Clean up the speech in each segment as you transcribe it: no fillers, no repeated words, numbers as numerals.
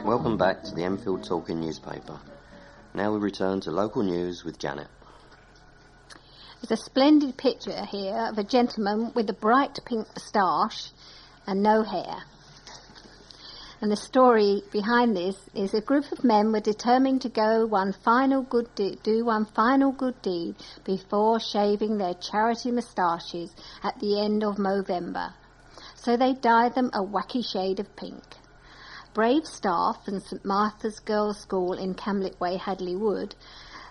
Welcome back to the Enfield Talking newspaper. Now we return to local news with Janet. There's a splendid picture here of a gentleman with a bright pink moustache and no hair. And the story behind this is a group of men were determined to do one final good deed before shaving their charity moustaches at the end of Movember. So they dyed them a wacky shade of pink. Brave staff from St Martha's Girls' School in Camlet Way, Hadley Wood,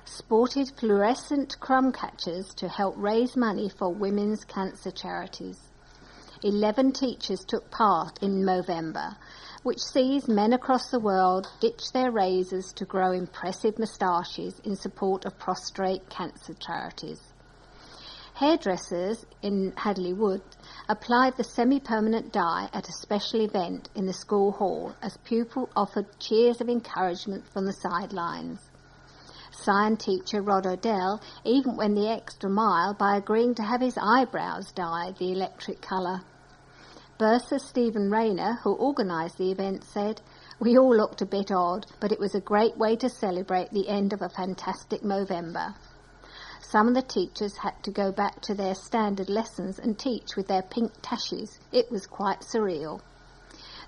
sported fluorescent crumb catchers to help raise money for women's cancer charities. 11 teachers took part in Movember, which sees men across the world ditch their razors to grow impressive moustaches in support of prostate cancer charities. Hairdressers in Hadley Wood applied the semi-permanent dye at a special event in the school hall as pupils offered cheers of encouragement from the sidelines. Science teacher Rod Odell even went the extra mile by agreeing to have his eyebrows dyed the electric colour. Bursar Stephen Rayner, who organised the event, said, "We all looked a bit odd, but it was a great way to celebrate the end of a fantastic Movember." Some of the teachers had to go back to their standard lessons and teach with their pink tashes. It was quite surreal.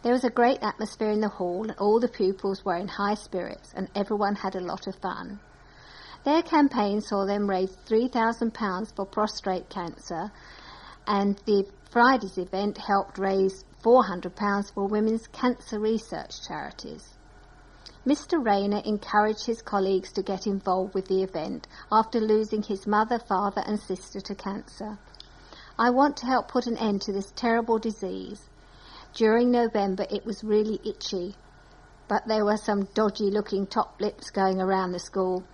There was a great atmosphere in the hall, and all the pupils were in high spirits, and everyone had a lot of fun. Their campaign saw them raise £3,000 for prostate cancer, and the Friday's event helped raise £400 for women's cancer research charities. Mr. Rayner encouraged his colleagues to get involved with the event after losing his mother, father and sister to cancer. "I want to help put an end to this terrible disease. During November it was really itchy, but there were some dodgy-looking top lips going around the school,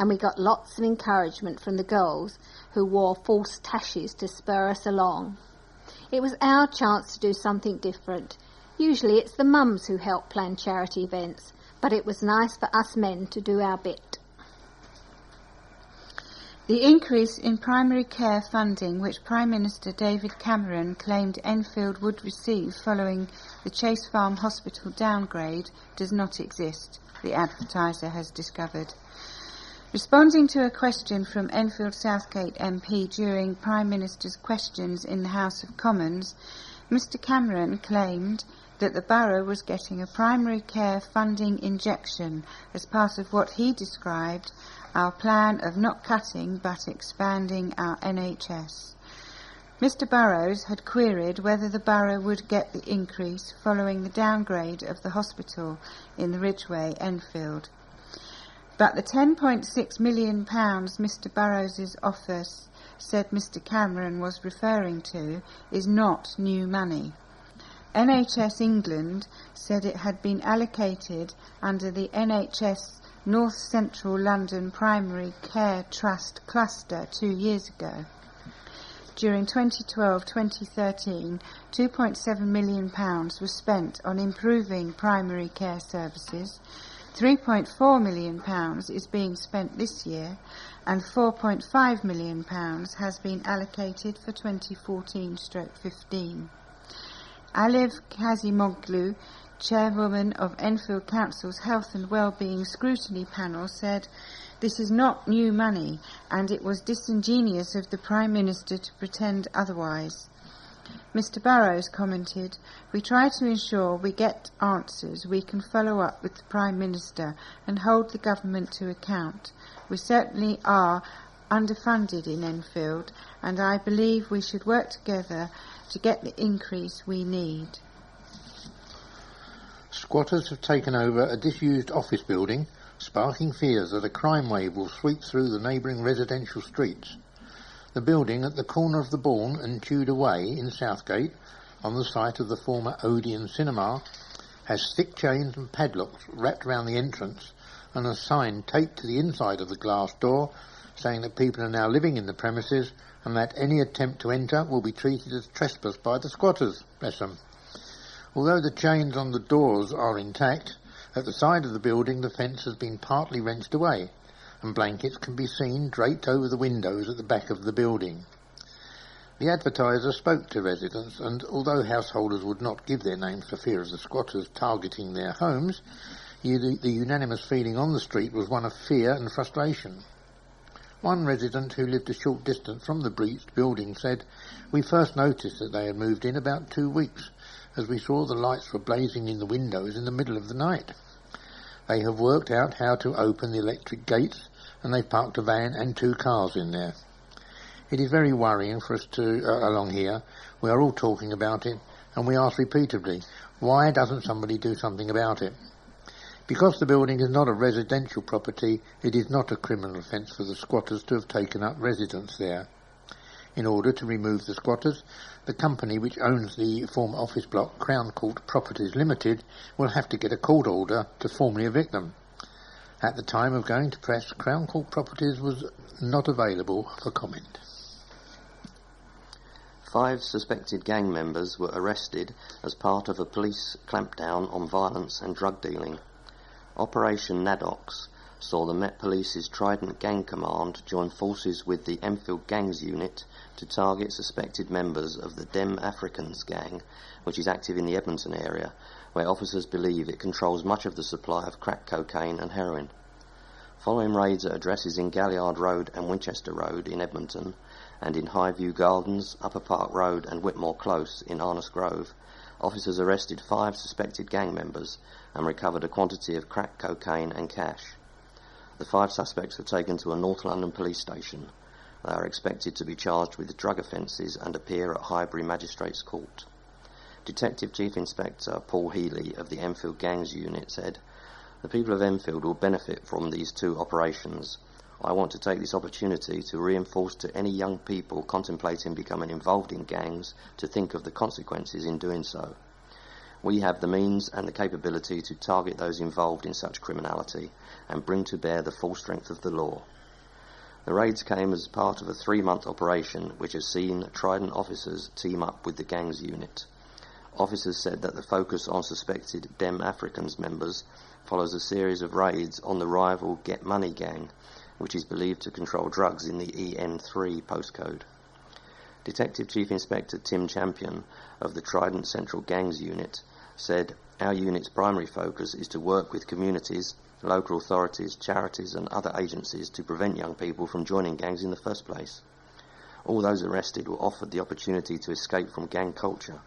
and we got lots of encouragement from the girls who wore false tashes to spur us along. It was our chance to do something different. Usually it's the mums who help plan charity events, but it was nice for us men to do our bit." The increase in primary care funding which Prime Minister David Cameron claimed Enfield would receive following the Chase Farm Hospital downgrade does not exist, the Advertiser has discovered. Responding to a question from Enfield Southgate MP during Prime Minister's questions in the House of Commons, Mr Cameron claimed that the borough was getting a primary care funding injection as part of what he described our plan of not cutting but expanding our NHS. Mr Burrows had queried whether the borough would get the increase following the downgrade of the hospital in the Ridgeway, Enfield. But the £10.6 million Mr Burrows' office said Mr Cameron was referring to is not new money. NHS England said it had been allocated under the NHS North Central London Primary Care Trust cluster 2 years ago. During 2012-2013, £2.7 million was spent on improving primary care services, £3.4 million is being spent this year, and £4.5 million has been allocated for 2014-15. Aliv Kazimoglu, chairwoman of Enfield Council's Health and Wellbeing Scrutiny Panel, said, "This is not new money, and it was disingenuous of the Prime Minister to pretend otherwise." Mr Burrows commented, "We try to ensure we get answers we can follow up with the Prime Minister and hold the government to account. We certainly are underfunded in Enfield, and I believe we should work together to get the increase we need." Squatters have taken over a disused office building, sparking fears that a crime wave will sweep through the neighbouring residential streets. The building at the corner of the Bourne and Tudor Way in Southgate, on the site of the former Odeon Cinema, has thick chains and padlocks wrapped round the entrance and a sign taped to the inside of the glass door saying that people are now living in the premises and that any attempt to enter will be treated as trespass by the squatters. Bless them. Although the chains on the doors are intact, at the side of the building the fence has been partly wrenched away, and blankets can be seen draped over the windows at the back of the building. The Advertiser spoke to residents, and although householders would not give their names for fear of the squatters targeting their homes, The unanimous feeling on the street was one of fear and frustration. One resident who lived a short distance from the breached building said, "We first noticed that they had moved in about 2 weeks, as we saw the lights were blazing in the windows in the middle of the night. They have worked out how to open the electric gates, and they've parked a van and 2 cars in there. It is very worrying for us along here. We are all talking about it, and we ask repeatedly, why doesn't somebody do something about it? Because the building is not a residential property, it is not a criminal offence for the squatters to have taken up residence there. In order to remove the squatters, the company which owns the former office block, Crown Court Properties Limited, will have to get a court order to formally evict them. At the time of going to press, Crown Court Properties was not available for comment." 5 suspected gang members were arrested as part of a police clampdown on violence and drug dealing. Operation Naddox saw the Met Police's Trident Gang Command join forces with the Enfield Gangs Unit to target suspected members of the Dem Africans gang, which is active in the Edmonton area, where officers believe it controls much of the supply of crack cocaine and heroin. Following raids at addresses in Galliard Road and Winchester Road in Edmonton, and in Highview Gardens, Upper Park Road and Whitmore Close in Arnos Grove, officers arrested 5 suspected gang members and recovered a quantity of crack cocaine and cash. The 5 suspects were taken to a North London police station. They are expected to be charged with drug offences and appear at Highbury Magistrates Court. Detective Chief Inspector Paul Healy of the Enfield Gangs Unit said, "The people of Enfield will benefit from these 2 operations. I want to take this opportunity to reinforce to any young people contemplating becoming involved in gangs to think of the consequences in doing so. We have the means and the capability to target those involved in such criminality and bring to bear the full strength of the law." The raids came as part of a 3-month operation which has seen Trident officers team up with the gangs unit. Officers said that the focus on suspected Dem Africans members follows a series of raids on the rival Get Money gang, which is believed to control drugs in the EN3 postcode. Detective Chief Inspector Tim Champion of the Trident Central Gangs Unit said, "Our unit's primary focus is to work with communities, local authorities, charities and other agencies to prevent young people from joining gangs in the first place. All those arrested were offered the opportunity to escape from gang culture.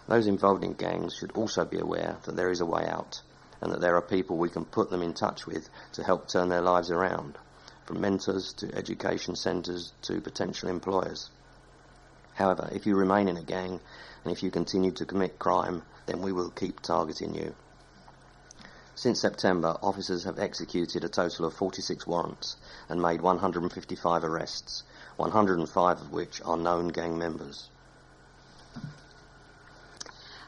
Those involved in gangs should also be aware that there is a way out, and that there are people we can put them in touch with to help turn their lives around, from mentors to education centres to potential employers. However, if you remain in a gang and if you continue to commit crime, then we will keep targeting you." Since September, officers have executed a total of 46 warrants and made 155 arrests, 105 of which are known gang members.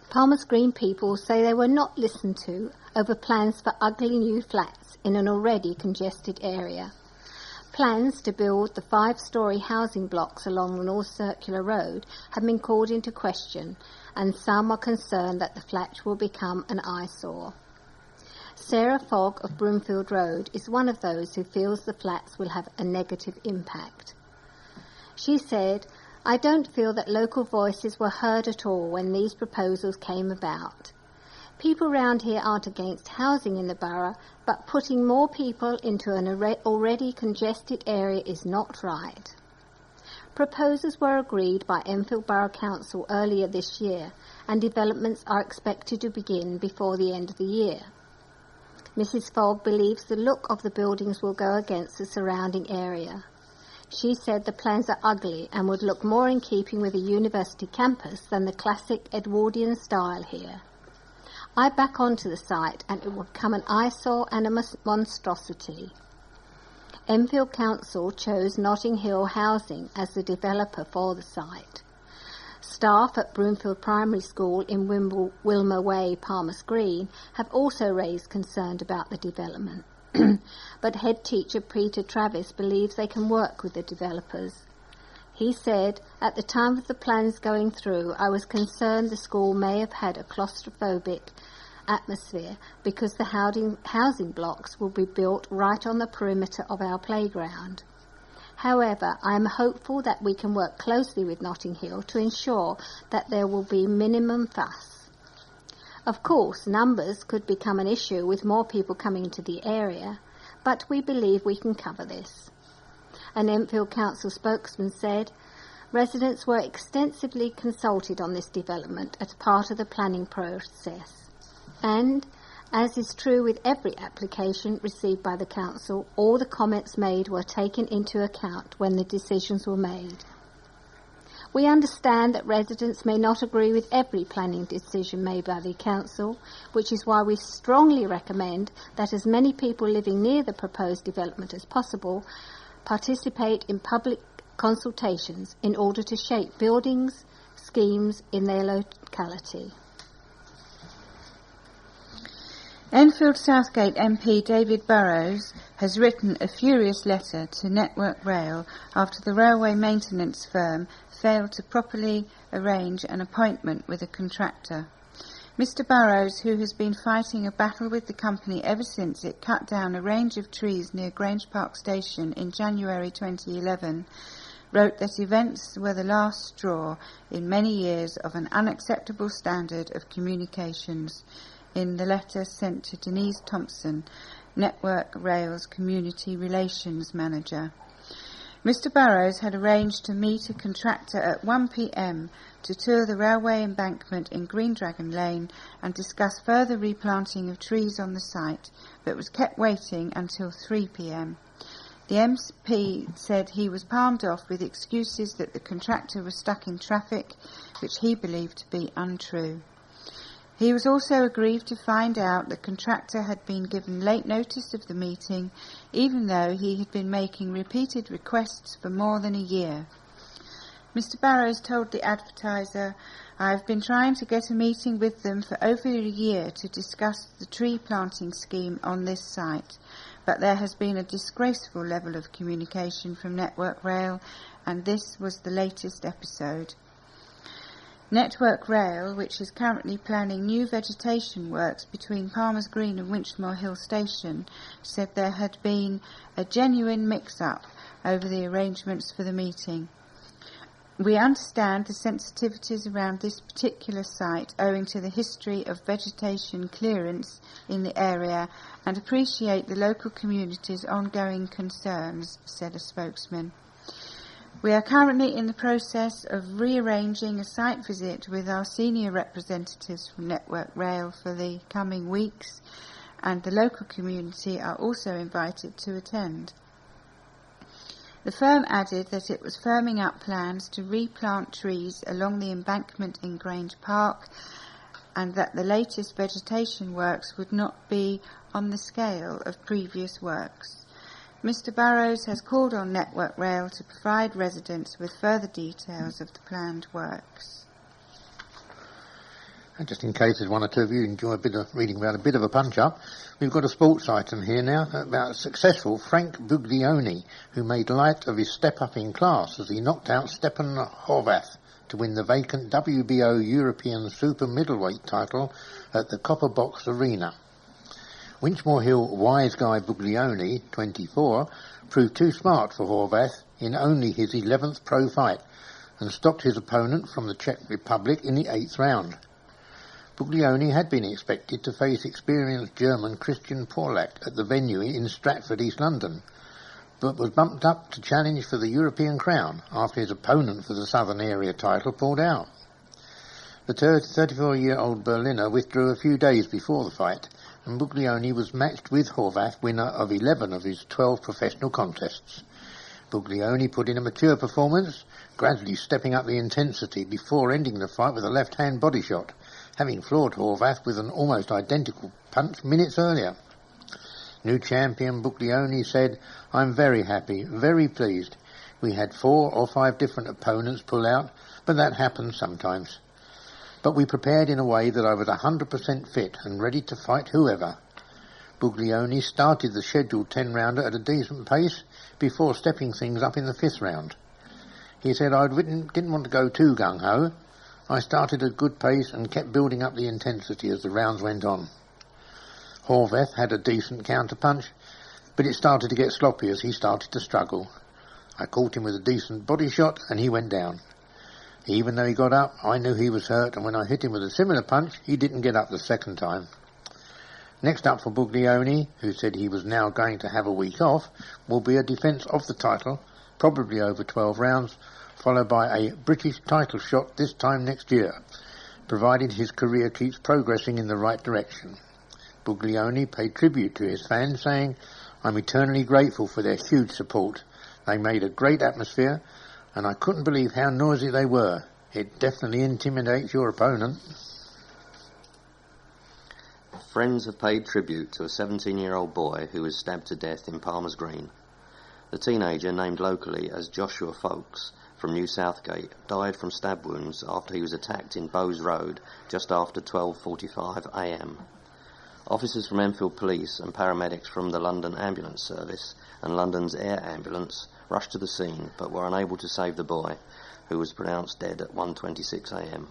Palmer's Green people say they were not listened to over plans for ugly new flats in an already congested area. Plans to build the 5-storey housing blocks along the North Circular Road have been called into question, and some are concerned that the flat will become an eyesore. Sarah Fogg of Broomfield Road is one of those who feels the flats will have a negative impact. She said, "I don't feel that local voices were heard at all when these proposals came about. People round here aren't against housing in the borough, but putting more people into an already congested area is not right." Proposals were agreed by Enfield Borough Council earlier this year, and developments are expected to begin before the end of the year. Mrs. Fogg believes the look of the buildings will go against the surrounding area. She said the plans are ugly and would look more in keeping with a university campus than the classic Edwardian style here. "I back onto the site and it will become an eyesore and a monstrosity." Enfield Council chose Notting Hill Housing as the developer for the site. Staff at Broomfield Primary School in Wilmer Way, Palmer's Green, have also raised concern about the development. But head teacher Peter Travis believes they can work with the developers. He said, "At the time of the plans going through, I was concerned the school may have had a claustrophobic atmosphere because the housing blocks will be built right on the perimeter of our playground. However, I am hopeful that we can work closely with Notting Hill to ensure that there will be minimum fuss." Of course, numbers could become an issue with more people coming into the area, but we believe we can cover this. An Enfield Council spokesman said, residents were extensively consulted on this development as part of the planning process, and, as is true with every application received by the council, all the comments made were taken into account when the decisions were made. We understand that residents may not agree with every planning decision made by the council, which is why we strongly recommend that as many people living near the proposed development as possible participate in public consultations in order to shape buildings, schemes in their locality. Enfield Southgate MP David Burrows has written a furious letter to Network Rail after the railway maintenance firm failed to properly arrange an appointment with a contractor. Mr Burrows, who has been fighting a battle with the company ever since it cut down a range of trees near Grange Park Station in January 2011, wrote that events were the last straw in many years of an unacceptable standard of communications, in the letter sent to Denise Thompson, Network Rail's Community Relations Manager. Mr Burrows had arranged to meet a contractor at 1 p.m. to tour the railway embankment in Green Dragon Lane and discuss further replanting of trees on the site, but was kept waiting until 3 p.m. The MP said he was palmed off with excuses that the contractor was stuck in traffic, which he believed to be untrue. He was also aggrieved to find out the contractor had been given late notice of the meeting, even though he had been making repeated requests for more than a year. Mr Burrows told the Advertiser, "I have been trying to get a meeting with them for over a year to discuss the tree planting scheme on this site, but there has been a disgraceful level of communication from Network Rail, and this was the latest episode." Network Rail, which is currently planning new vegetation works between Palmer's Green and Winchmore Hill Station, said there had been a genuine mix-up over the arrangements for the meeting. "We understand the sensitivities around this particular site owing to the history of vegetation clearance in the area and appreciate the local community's ongoing concerns," said a spokesman. "We are currently in the process of rearranging a site visit with our senior representatives from Network Rail for the coming weeks, and the local community are also invited to attend." The firm added that it was firming up plans to replant trees along the embankment in Grange Park, and that the latest vegetation works would not be on the scale of previous works. Mr Burrows has called on Network Rail to provide residents with further details of the planned works. And just in case there's one or two of you enjoy reading about a bit of a punch-up, we've got a sports item here now about successful Frank Buglioni, who made light of his step-up in class as he knocked out Stepan Horvath to win the vacant WBO European Super Middleweight title at the Copper Box Arena. Winchmore Hill wise guy Buglioni, 24, proved too smart for Horvath in only his 11th pro fight and stopped his opponent from the Czech Republic in the 8th round. Buglioni had been expected to face experienced German Christian Porlak at the venue in Stratford, East London, but was bumped up to challenge for the European crown after his opponent for the Southern Area title pulled out. The 34-year-old Berliner withdrew a few days before the fight, and Buglioni was matched with Horvath, winner of 11 of his 12 professional contests. Buglioni put in a mature performance, gradually stepping up the intensity before ending the fight with a left-hand body shot, having floored Horvath with an almost identical punch minutes earlier. New champion Buglioni said, "I'm very happy, very pleased. We had 4 or 5 different opponents pull out, but that happens sometimes. But we prepared in a way that I was 100% fit and ready to fight whoever." Buglioni started the scheduled 10-rounder at a decent pace before stepping things up in the 5th round. He said, "I didn't want to go too gung-ho. I started at a good pace and kept building up the intensity as the rounds went on." Horvath had a decent counter-punch, but it started to get sloppy as he started to struggle. I caught him with a decent body shot and he went down. Even though he got up, I knew he was hurt, and when I hit him with a similar punch, he didn't get up the second time. Next up for Buglioni, who said he was now going to have a week off, will be a defence of the title, probably over 12 rounds, followed by a British title shot this time next year, provided his career keeps progressing in the right direction. Buglioni paid tribute to his fans, saying, "I'm eternally grateful for their huge support. They made a great atmosphere, and I couldn't believe how noisy they were. It definitely intimidates your opponent." Friends have paid tribute to a 17-year-old boy who was stabbed to death in Palmer's Green. The teenager, named locally as Joshua Folks from New Southgate, died from stab wounds after he was attacked in Bowes Road just after 12:45 a.m. Officers from Enfield Police and paramedics from the London Ambulance Service and London's Air Ambulance rushed to the scene but were unable to save the boy, who was pronounced dead at 1:26 a.m.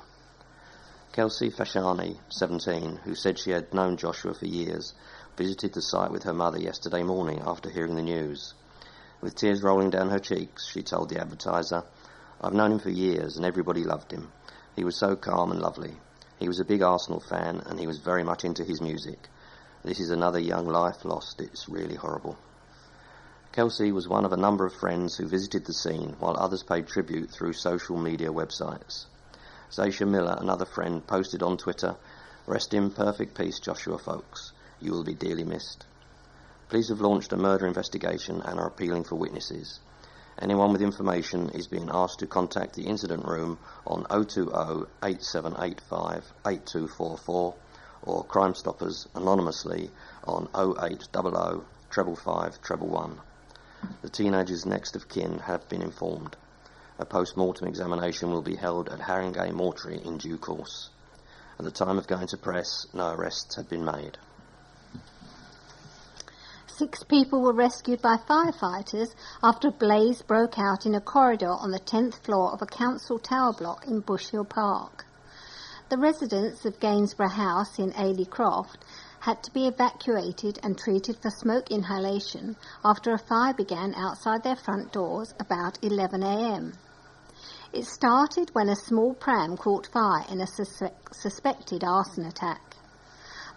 Kelsey Fashani, 17, who said she had known Joshua for years, visited the site with her mother yesterday morning after hearing the news. With tears rolling down her cheeks, she told the Advertiser, "I've known him for years and everybody loved him. He was so calm and lovely. He was a big Arsenal fan and he was very much into his music. This is another young life lost. It's really horrible." Kelsey was one of a number of friends who visited the scene, while others paid tribute through social media websites. Zaisha Miller, another friend, posted on Twitter, "Rest in perfect peace, Joshua Folks. You will be dearly missed." Police have launched a murder investigation and are appealing for witnesses. Anyone with information is being asked to contact the incident room on 020-8785-8244 or Crime Stoppers anonymously on 0800 555 111. The teenager's next of kin have been informed. A post-mortem examination will be held at Haringey Mortuary in due course. At the time of going to press, no arrests had been made. 6 people were rescued by firefighters after a blaze broke out in a corridor on the 10th floor of a council tower block in Bush Hill Park. The residents of Gainsborough House in Ailey Croft had to be evacuated and treated for smoke inhalation after a fire began outside their front doors about 11 a.m. It started when a small pram caught fire in a suspected arson attack.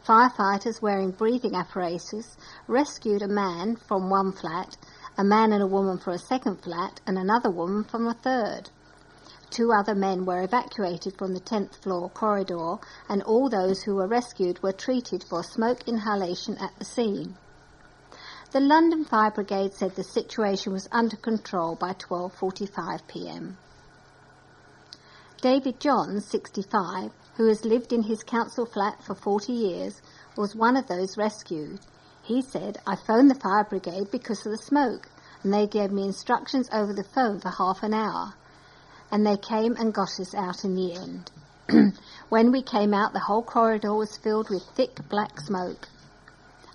Firefighters wearing breathing apparatus rescued a man from one flat, a man and a woman from a second flat, and another woman from a third. 2 other men were evacuated from the 10th floor corridor, and all those who were rescued were treated for smoke inhalation at the scene. The London Fire Brigade said the situation was under control by 12:45 p.m. David Johns, 65, who has lived in his council flat for 40 years, was one of those rescued. He said, "I phoned the fire brigade because of the smoke, and they gave me instructions over the phone for half an hour, and they came and got us out in the end. When we came out, the whole corridor was filled with thick black smoke."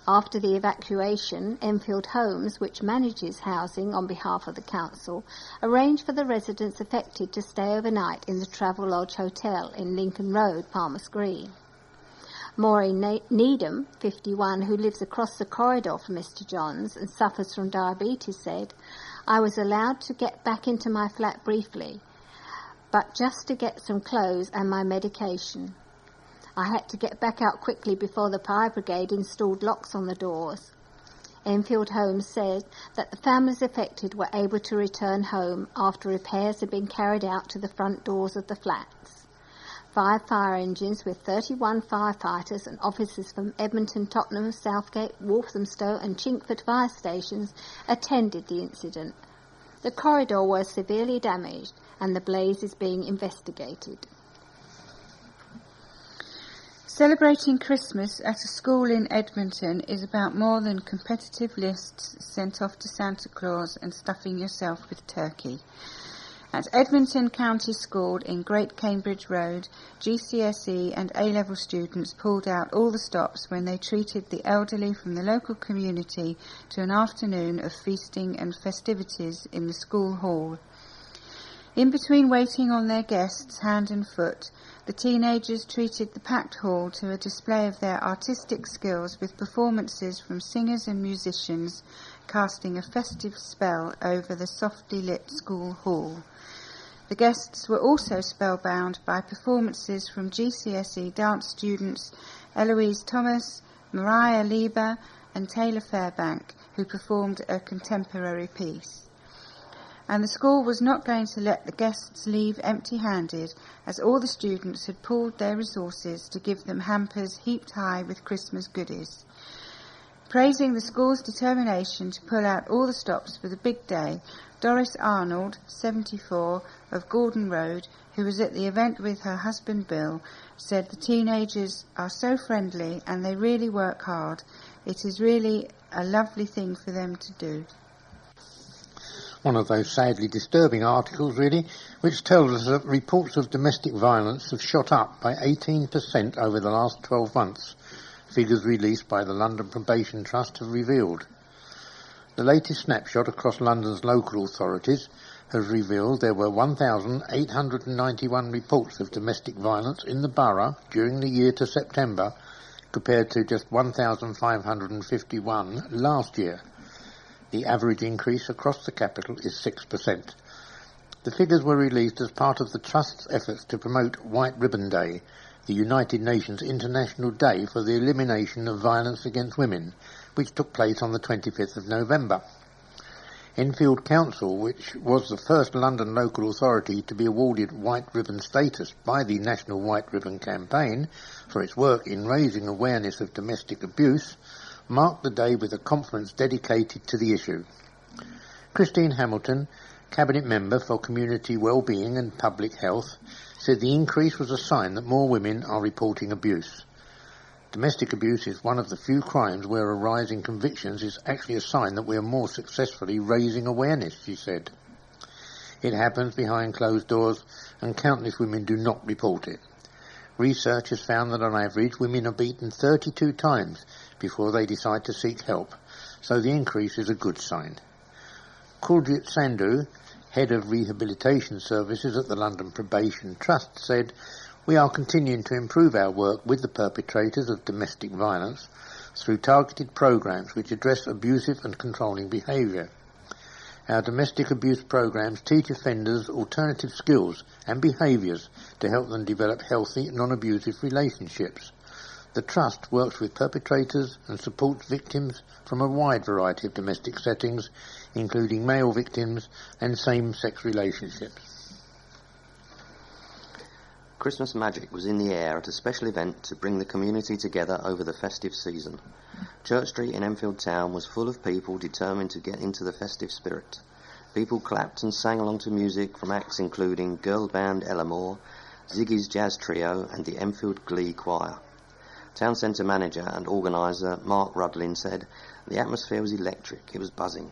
After the evacuation, Enfield Homes, which manages housing on behalf of the council, arranged for the residents affected to stay overnight in the Travelodge Hotel in Lincoln Road, Palmer's Green. Maureen Needham, 51, who lives across the corridor from Mr. Johns and suffers from diabetes, said, "I was allowed to get back into my flat briefly, but just to get some clothes and my medication. I had to get back out quickly before the fire brigade installed locks on the doors." Enfield Homes said that the families affected were able to return home after repairs had been carried out to the front doors of the flats. 5 fire engines with 31 firefighters and officers from Edmonton, Tottenham, Southgate, Walthamstow and Chinkford fire stations attended the incident. The corridor was severely damaged and the blaze is being investigated. Celebrating Christmas at a school in Edmonton is about more than competitive lists sent off to Santa Claus and stuffing yourself with turkey. At Edmonton County School in Great Cambridge Road, GCSE and A-level students pulled out all the stops when they treated the elderly from the local community to an afternoon of feasting and festivities in the school hall. In between waiting on their guests hand and foot, the teenagers treated the packed hall to a display of their artistic skills with performances from singers and musicians casting a festive spell over the softly lit school hall. The guests were also spellbound by performances from GCSE dance students Eloise Thomas, Mariah Lieber and Taylor Fairbank, who performed a contemporary piece. And the school was not going to let the guests leave empty-handed, as all the students had pooled their resources to give them hampers heaped high with Christmas goodies. Praising the school's determination to pull out all the stops for the big day, Doris Arnold, 74, of Gordon Road, who was at the event with her husband Bill, said the teenagers are so friendly and they really work hard. It is really a lovely thing for them to do. One of those sadly disturbing articles, really, which tells us that reports of domestic violence have shot up by 18% over the last 12 months. Figures released by the London Probation Trust have revealed. The latest snapshot across London's local authorities has revealed there were 1,891 reports of domestic violence in the borough during the year to September, compared to just 1,551 last year. The average increase across the capital is 6%. The figures were released as part of the Trust's efforts to promote White Ribbon Day, the United Nations International Day for the Elimination of Violence Against Women, which took place on the 25th of November. Enfield Council, which was the first London local authority to be awarded White Ribbon status by the National White Ribbon Campaign for its work in raising awareness of domestic abuse, marked the day with a conference dedicated to the issue. Christine Hamilton, Cabinet Member for Community Wellbeing and Public Health, said the increase was a sign that more women are reporting abuse. Domestic abuse is one of the few crimes where a rise in convictions is actually a sign that we are more successfully raising awareness, she said. It happens behind closed doors and countless women do not report it. Research has found that on average women are beaten 32 times before they decide to seek help, so the increase is a good sign. Kuljit Sandhu, Head of Rehabilitation Services at the London Probation Trust, said, "We are continuing to improve our work with the perpetrators of domestic violence through targeted programs which address abusive and controlling behaviour. Our domestic abuse programs teach offenders alternative skills and behaviours to help them develop healthy, non-abusive relationships. The Trust works with perpetrators and supports victims from a wide variety of domestic settings, including male victims and same-sex relationships." Christmas magic was in the air at a special event to bring the community together over the festive season. Church Street in Enfield Town was full of people determined to get into the festive spirit. People clapped and sang along to music from acts including girl band Ellamore, Ziggy's Jazz Trio and the Enfield Glee Choir. Town Centre manager and organiser Mark Rudlin said, "The atmosphere was electric, it was buzzing.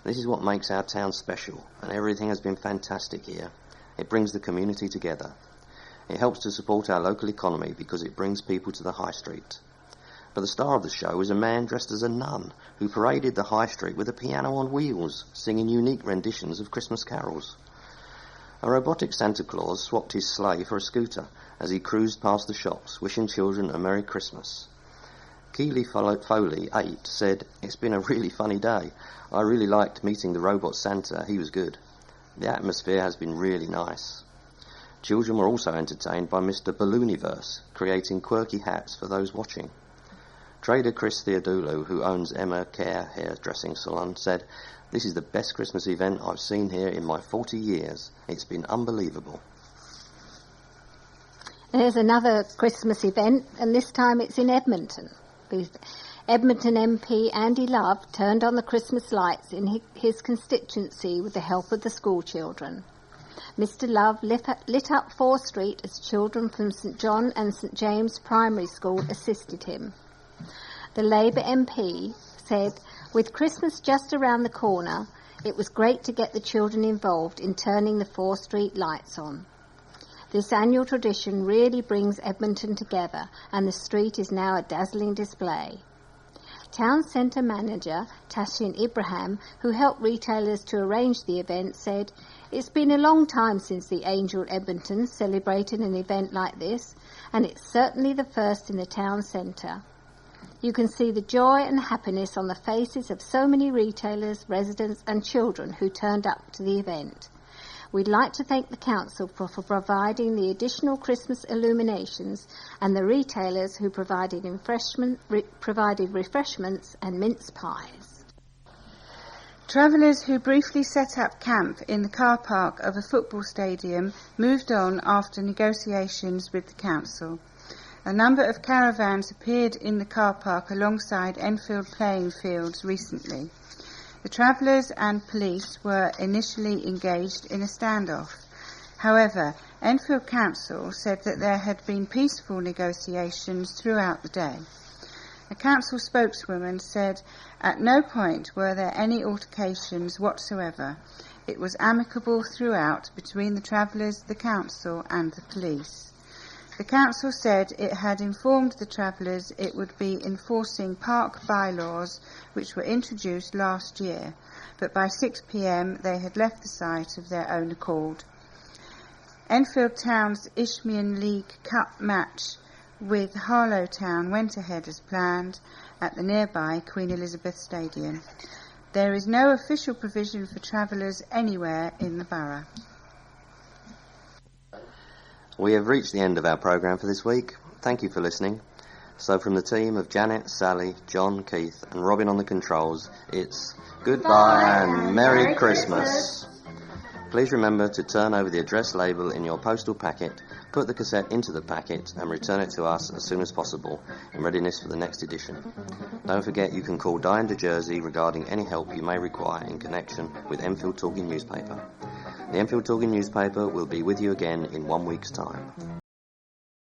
This is what makes our town special, and everything has been fantastic here. It brings the community together. It helps to support our local economy because it brings people to the high street." But the star of the show was a man dressed as a nun who paraded the high street with a piano on wheels, singing unique renditions of Christmas carols. A robotic Santa Claus swapped his sleigh for a scooter as he cruised past the shops, wishing children a Merry Christmas. Keely Foley, 8, said, "It's been a really funny day. I really liked meeting the robot Santa. He was good. The atmosphere has been really nice." Children were also entertained by Mr. Ballooniverse, creating quirky hats for those watching. Trader Chris Theodoulou, who owns Emma Care Hairdressing Salon, said, "This is the best Christmas event I've seen here in my 40 years. It's been unbelievable." There's another Christmas event, and this time it's in Edmonton. Edmonton MP Andy Love turned on the Christmas lights in his constituency with the help of the school children. Mr. Love lit up 4th Street as children from St John and St James Primary School assisted him. The Labour MP said, "With Christmas just around the corner, it was great to get the children involved in turning the 4th Street lights on. This annual tradition really brings Edmonton together, and the street is now a dazzling display." Town Centre manager Tashin Ibrahim, who helped retailers to arrange the event, said, "It's been a long time since the Angel Edmonton celebrated an event like this, and it's certainly the first in the town centre. You can see the joy and happiness on the faces of so many retailers, residents and children who turned up to the event. We'd like to thank the Council for providing the additional Christmas illuminations and the retailers who provided refreshments and mince pies. Travellers who briefly set up camp in the car park of a football stadium moved on after negotiations with the Council. A number of caravans appeared in the car park alongside Enfield playing fields recently. The travellers and police were initially engaged in a standoff. However, Enfield Council said that there had been peaceful negotiations throughout the day. A council spokeswoman said, "At no point were there any altercations whatsoever. It was amicable throughout between the travellers, the council and the police." The council said it had informed the travellers it would be enforcing park bylaws which were introduced last year, but by 6 p.m. they had left the site of their own accord. Enfield Town's Isthmian League Cup match with Harlow Town went ahead as planned at the nearby Queen Elizabeth Stadium. There is no official provision for travellers anywhere in the borough. We have reached the end of our programme for this week. Thank you for listening. So from the team of Janet, Sally, John, Keith and Robin on the controls, it's goodbye and Merry Christmas. Please remember to turn over the address label in your postal packet, put the cassette into the packet and return it to us as soon as possible in readiness for the next edition. Don't forget you can call Diane de Jersey regarding any help you may require in connection with Enfield Talking Newspaper. The Enfield Talking Newspaper will be with you again in 1 week's time.